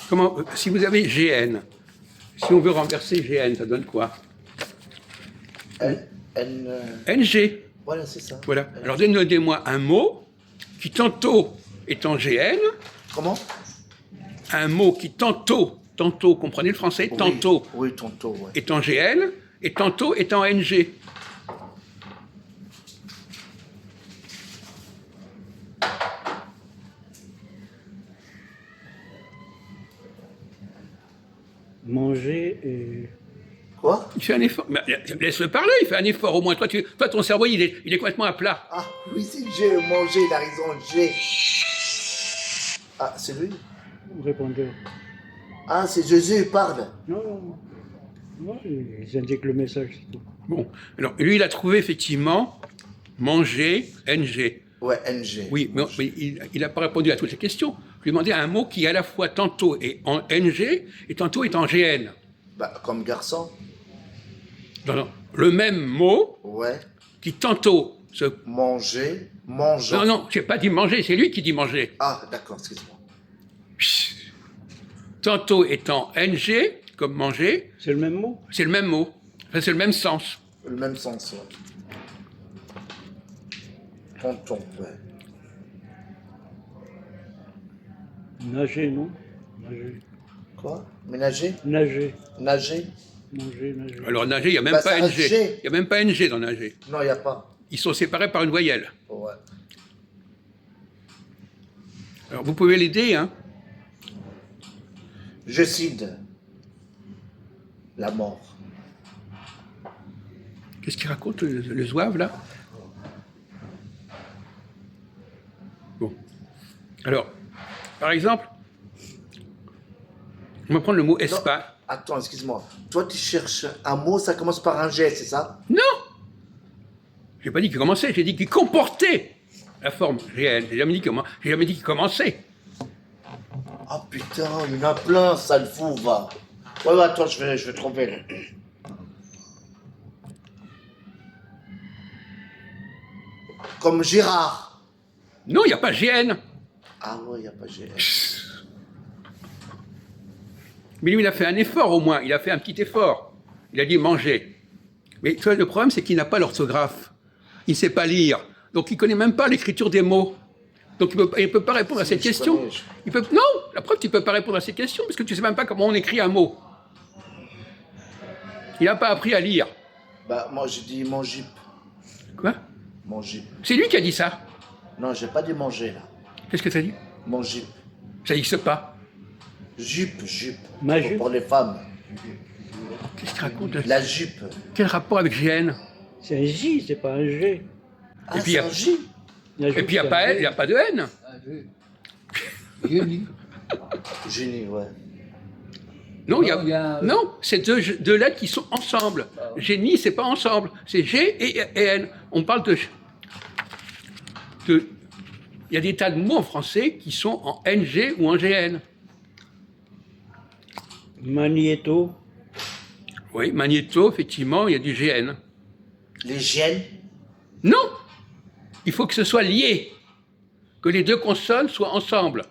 Comment, si vous avez GN, si on veut renverser GN, ça donne quoi? NG. Voilà, c'est ça. Voilà. Alors donnez-moi un mot qui tantôt est en GN. Comment? Un mot qui tantôt, comprenez le français, tantôt Oui, tantôt, ouais. est en GN et tantôt est en NG. Manger et... Quoi? Il fait un effort. Mais laisse-le parler, il fait un effort au moins. Toi, ton cerveau, il est complètement à plat. Ah, oui, si j'ai mangé, il a raison, j'ai. Ah, c'est lui? répondeur. Ah, c'est Jésus, il parle. Non, non, j'indique le message, c'est tout. Bon, alors lui, il a trouvé effectivement manger, NG. Ouais, NG. Oui, mais il n'a pas répondu à toutes les questions. Je lui ai demandé un mot qui à la fois tantôt est en NG et tantôt est en GN. Bah, comme garçon. Non, non. Le même mot Ouais. qui tantôt se... Manger, mangeant. Non, non, je n'ai pas dit manger, c'est lui qui dit manger. Ah, d'accord, excuse-moi. Tantôt est en NG, comme manger, C'est le même mot? c'est le même mot. Enfin, c'est le même sens. Le même sens, ouais. Tonton, ouais. Nager, non? Nager. Quoi? Ménager? Nager. Nager? Manger, nager. Alors nager, il n'y a même Bah, pas ça reste NG. G. Il n'y a même pas NG dans nager. Non, il n'y a pas. Ils sont séparés par une voyelle. Ouais. Alors vous pouvez l'aider, hein. Je cide. La mort. Qu'est-ce qu'il raconte, le zouave, là? Bon. Alors, par exemple, on va prendre le mot espace. Attends, excuse-moi. Toi, tu cherches un mot, ça commence par un G, c'est ça? Non! J'ai pas dit qu'il commençait, j'ai dit qu'il comportait la forme réelle. J'ai jamais dit qu'il commençait. Ah putain, il y en a plein, ça le fout, va. Ouais, attends, je vais trouver. Comme Gérard. Non, il n'y a pas GN. Ah ouais, il n'y a pas G. Mais lui, il a fait un effort au moins. Il a fait un petit effort. Il a dit manger. Mais tu vois, le problème, c'est qu'il n'a pas l'orthographe. Il ne sait pas lire. Donc, il ne connaît même pas l'écriture des mots. Donc, il ne peut pas répondre à cette question. Non, la preuve, tu ne peux pas répondre à cette question parce que tu ne sais même pas comment on écrit un mot. Il n'a pas appris à lire. Bah, moi, j'ai dit mon jupe. Quoi? Mon jupe. C'est lui qui a dit ça. Non, j'ai pas dit manger, là. Qu'est-ce que ça dit? Mon jupe. Ça n'existe pas. Jupe. Ma jupe. Pour les femmes. Qu'est-ce qu'il raconte là? La jupe. Quel rapport avec GN? C'est un J, c'est pas un G. Ah, Et puis, c'est un J. La Et jupe, puis, il n'y a c'est pas un L, G. il n'y a pas de N. Génie, ouais. Non, non, c'est deux lettres qui sont ensemble. Génie, c'est pas ensemble. C'est G et N. On parle il y a des tas de mots en français qui sont en NG ou en GN. Magnéto. Oui, magnéto, effectivement, il y a du GN. Les gènes. Non! Il faut que ce soit lié. Que les deux consonnes soient ensemble.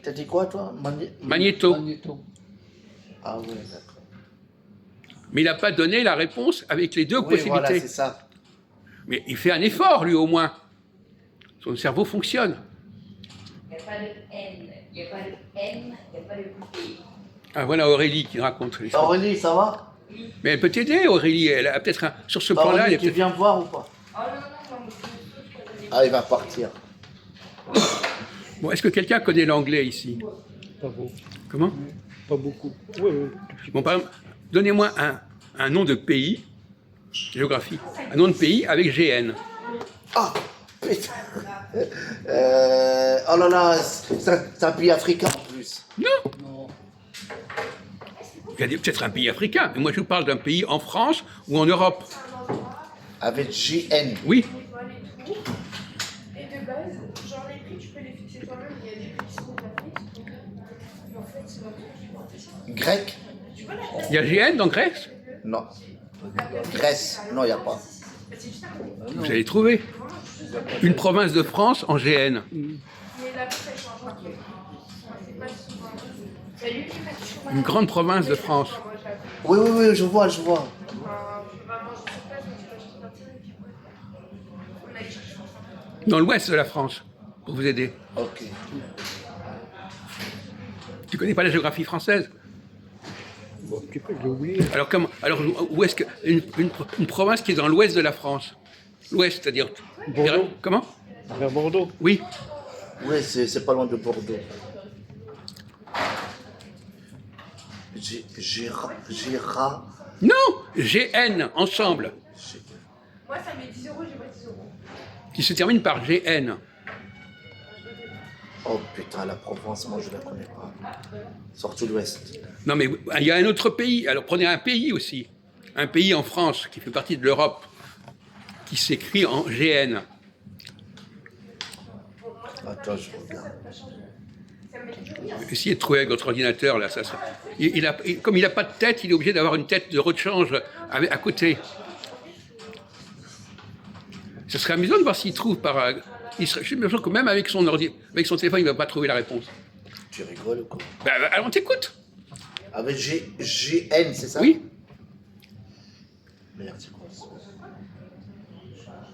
T'as dit quoi, toi? Magnéto. Ah ouais, d'accord. Mais il n'a pas donné la réponse avec les deux Oui, possibilités. voilà, c'est ça. Mais il fait un effort, lui, au moins. Son cerveau fonctionne. Il n'y a pas de N, il n'y a pas de N, il n'y a pas de P. Ah, voilà Aurélie qui raconte l'histoire. Aurélie, ça va? Mais elle peut t'aider, Aurélie. Elle a peut-être sur ce plan-là. Aurélie, elle tu est viens voir ou pas? Oh non, non, non, je connais Ah, il va partir. Bon, est-ce que quelqu'un connaît l'anglais ici? Pas beaucoup. Comment? Pas beaucoup. Oui, oui. Bon, par exemple, donnez-moi un nom de pays, géographie, un nom de pays avec GN. Ah, putain. Oh là là, c'est un pays africain en plus. Non. Il y a peut-être un pays africain, mais moi je vous parle d'un pays en France ou en Europe. Avec JN. Oui. Et de base, genre les prix, tu peux les fixer toi-même. Il y a des prix qui sont déjà fixes. Et en fait, c'est pas tout. Grec? Il y a GN dans Grèce? Non. Grèce? Non, il n'y a pas. Vous allez trouver. Une province de France en GN. Mais la bouffe, elle change pas. C'est pas souvent. Bah, lui, il reste sur Une grande province de France. Moi, j'ai appris. Oui, oui, oui, je vois, je vois. Enfin, je vais pas manger sur place, mais tu peux acheter un petit et puis ouais. On a cherché ensemble. Dans l'ouest de la France, pour vous aider. Ok. Tu connais pas la géographie française? Bon, un petit peu, j'ai oublié. Alors où est-ce que une province qui est dans l'ouest de la France? L'ouest, c'est-à-dire. Bordeaux. Comment? Vers Bordeaux. Oui. Oui, c'est pas loin de Bordeaux. Gérard. Non, GN, ensemble, Moi, ça met 10 euros, j'ai pas 10 euros. qui se termine par GN. Oh putain, la Provence, moi je la connais pas. Sortie de l'Ouest. Non, mais il y a un autre pays. Alors prenez un pays aussi. Un pays en France qui fait partie de l'Europe, qui s'écrit en GN. Attends, je regarde. Essayez de trouver avec votre ordinateur, là. Comme il n'a pas de tête, il est obligé d'avoir une tête de rechange à côté. Ce serait amusant de voir s'il trouve par. Je suis sûr que même avec son téléphone, il ne va pas trouver la réponse. Tu rigoles ou quoi? Alors on t'écoute. Avec GN, c'est ça? Oui. Merde, c'est quoi ça?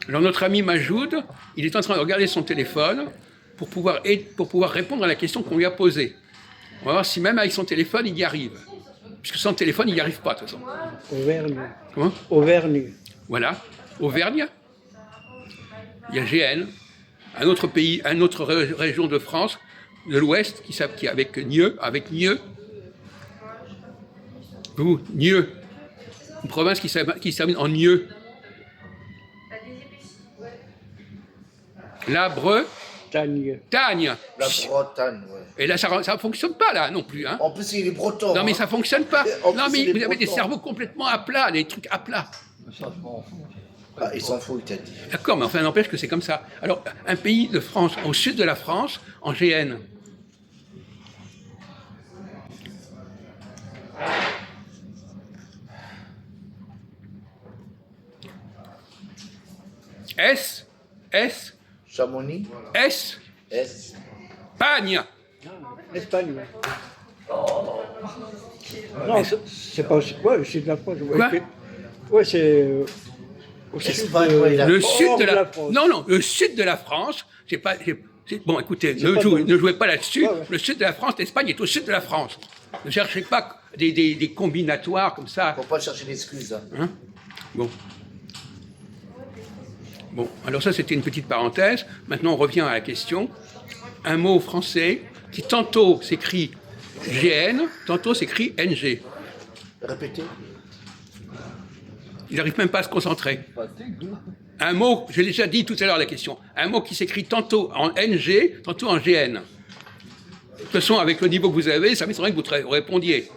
Alors notre ami Majoud, il est en train de regarder son téléphone pour pouvoir répondre à la question qu'on lui a posée. On va voir si même avec son téléphone, il y arrive. Puisque sans téléphone, il n'y arrive pas, de toute façon. Auvergne. Comment? Auvergne. Voilà. Auvergne. Il y a GN. Un autre pays, une autre région de France, de l'Ouest, qui est avec Nieux. Vous, Nieux. Une province qui se termine en Nieux. La Tagne. Bretagne. La Bretagne, ouais. Et là, ça ne fonctionne pas, là, non plus. Hein. En plus, il est breton. Non, mais hein. ça ne fonctionne pas. En Non, plus, mais il est vous avez des breton. cerveaux complètement à plat, des trucs à plat. Ah, il s'en fout, il t'a dit. D'accord, mais enfin, n'empêche que c'est comme ça. Alors, un pays de France, au sud de la France, en GN. S, Chamonix, S, S. Pagne. Espagne. Ouais. Non, c'est pas aussi. Ouais, c'est de la France. Ouais, Quoi ouais, c'est. Au sud Espagne, ouais, il a- Le hors sud de de la la France. Non, le sud de la France, c'est pas. Bon, écoutez, C'est pas bon. ne jouez pas là-dessus. Ouais, ouais. Le sud de la France, l'Espagne est au sud de la France. Ne cherchez pas des combinatoires comme ça. Faut pas chercher d'excuses. Hein. Hein? Bon, alors ça c'était une petite parenthèse. Maintenant on revient à la question. Un mot français qui tantôt s'écrit GN, tantôt s'écrit NG. Répétez. Il n'arrive même pas à se concentrer. Un mot, je l'ai déjà dit tout à l'heure la question, un mot qui s'écrit tantôt en NG, tantôt en GN. De toute façon, avec le niveau que vous avez, ça m'étonnerait que vous répondiez.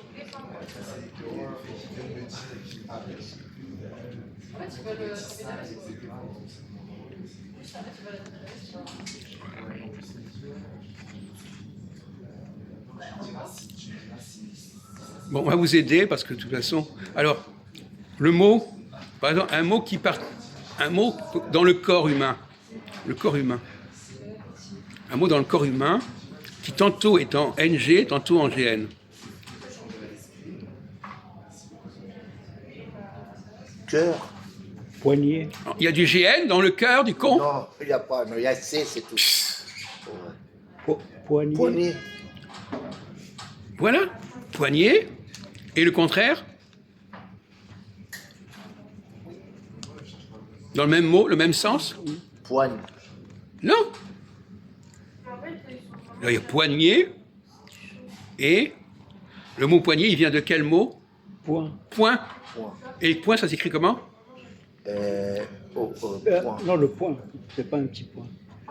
Bon, on va vous aider parce que de toute façon. Alors, le mot, par exemple, un mot dans le corps humain. Le corps humain. Un mot dans le corps humain qui tantôt est en NG, tantôt en GN. Cœur. Poignet. Il y a du GN dans le cœur du con. Non, il n'y a pas. Non, il y a C, c'est tout. Ouais. Poignet. Poignet. Voilà. Poignet. Et le contraire? Dans le même mot, le même sens? Poigne. Non. Il y a poignet. Et le mot poignet, il vient de quel mot? Point. Point. Point. Et point, ça s'écrit comment? Point. Non, le point. C'est pas un petit point.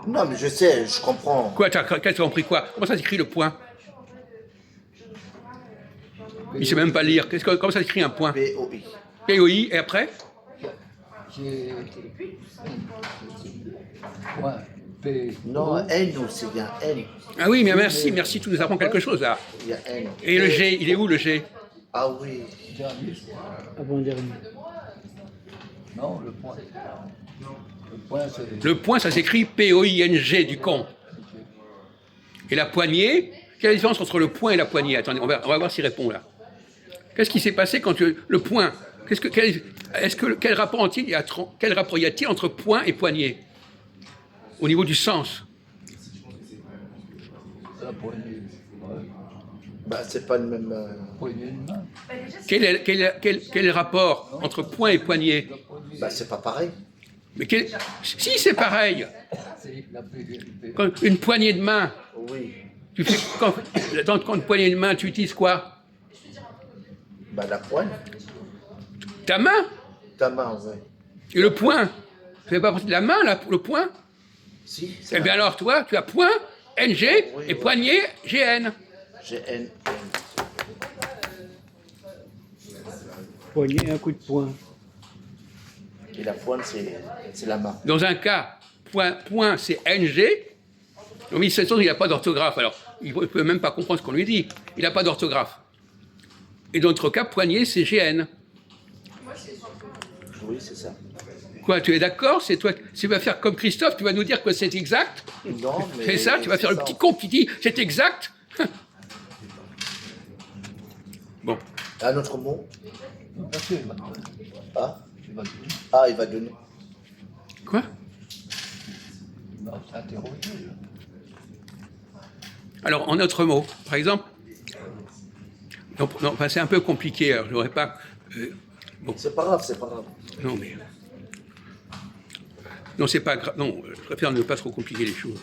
Non, mais je sais, je comprends. Quoi, t'as compris quoi? Comment ça s'écrit le point? Il sait même pas lire. Comment ça s'écrit un point? P-O-I. P-O-I, et après? Non, N aussi, il y a N. Ah oui, mais merci, tu nous apprends quelque chose là. Il y a N. Et le G, il est où le G? Ah oui. Avant-dernier. Non, le point. Le point, c'est... Le point, ça s'écrit P-O-I-N-G du con. Et la poignée, Quelle est la différence entre le poing et la poignée? Attendez, on va voir s'il répond là. Qu'est-ce qui s'est passé quand le poing? Quel rapport y a-t-il entre poing et poignée au niveau du sens? La poignée. Ouais. Bah, c'est pas le même. Poignée de main. Bah, déjà, Quel est le rapport entre poing et poignée? La poignée. Bah, c'est pas pareil. Mais si c'est pareil, C'est la PDLP. quand une poignée de main, Oui. tu fais, quand une poignée de main, tu utilises quoi? Bah, la poigne. Ta main. Ta main, ouais. Et le poing, ça fait pas partie de la main, là, le poing? Si. Eh bien alors, toi, tu as point, NG, Oui, et oui. poignée, GN. GN. Poignée, un coup de poing. Et la poigne, c'est la main. Dans un cas, point c'est NG. Donc, il n'a pas d'orthographe. Alors, il ne peut même pas comprendre ce qu'on lui dit. Il n'a pas d'orthographe. Et dans notre cas, poignée, c'est GN. Oui, c'est ça. Quoi, tu es d'accord? C'est toi, tu vas faire comme Christophe, tu vas nous dire que c'est exact? Non, mais. C'est ça? Tu vas faire le ça. petit con qui dit c'est exact? Bon. Un autre mot? Parce qu'il va Ah, il va ah, il va donner. Quoi? t'interroger. Alors, en autre mot, par exemple, non, enfin, c'est un peu compliqué, alors je n'aurais pas. C'est pas grave, c'est pas grave. Non, mais. Non, c'est pas grave. Non, je préfère ne pas trop compliquer les choses.